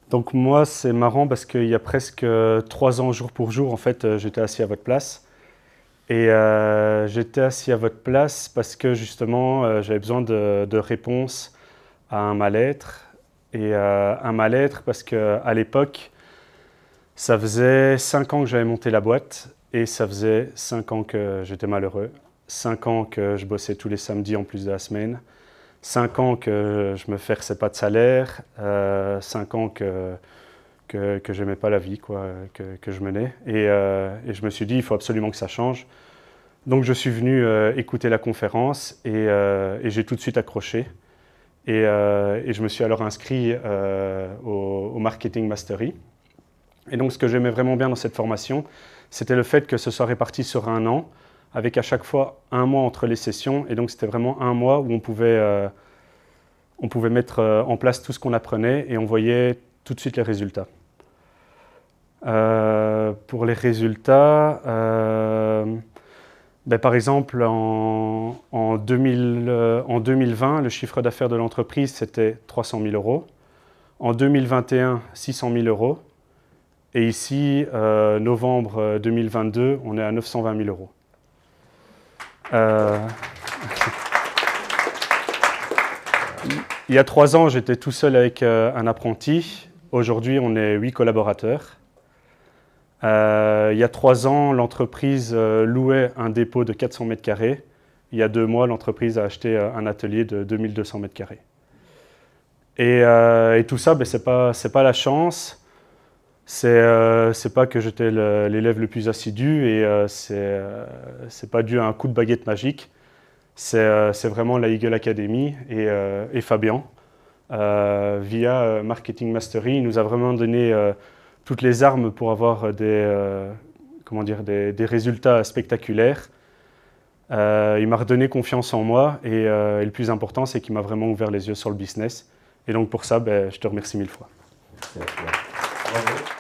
Donc moi, c'est marrant parce qu'il y a presque 3 ans, jour pour jour, en fait, j'étais assis à votre place. Et j'étais assis à votre place parce que justement, j'avais besoin de réponses à un mal-être. Et un mal-être parce qu'à l'époque, ça faisait 5 ans que j'avais monté la boîte et ça faisait 5 ans que j'étais malheureux. 5 ans que je bossais tous les samedis en plus de la semaine. 5 ans que je me versais pas de salaire. 5 ans que j'aimais pas la vie quoi, que je menais. Et je me suis dit, il faut absolument que ça change. Donc je suis venu écouter la conférence et j'ai tout de suite accroché. Et je me suis alors inscrit au Marketing Mastery. Et donc ce que j'aimais vraiment bien dans cette formation, c'était le fait que ce soit réparti sur 1 an, avec à chaque fois 1 mois entre les sessions. Et donc c'était vraiment 1 mois où on pouvait mettre en place tout ce qu'on apprenait et on voyait tout de suite les résultats. Pour les résultats, par exemple, en 2020, le chiffre d'affaires de l'entreprise, c'était 300 000 euros. En 2021, 600 000 euros. Et ici, novembre 2022, on est à 920 000 euros. Il y a 3 ans, j'étais tout seul avec un apprenti. Aujourd'hui, on est 8 collaborateurs. Il y a 3 ans, l'entreprise louait un dépôt de 400 mètres carrés. Il y a 2 mois, l'entreprise a acheté un atelier de 2200 mètres carrés. Et tout ça, c'est pas la chance. C'est pas que j'étais l'élève le plus assidu et c'est pas dû à un coup de baguette magique. C'est vraiment la Eagle Academy et Fabien. Via Marketing Mastery, il nous a vraiment donné toutes les armes pour avoir des résultats spectaculaires. Il m'a redonné confiance en moi et le plus important, c'est qu'il m'a vraiment ouvert les yeux sur le business. Et donc pour ça, je te remercie 1000 fois. Merci. Bravo.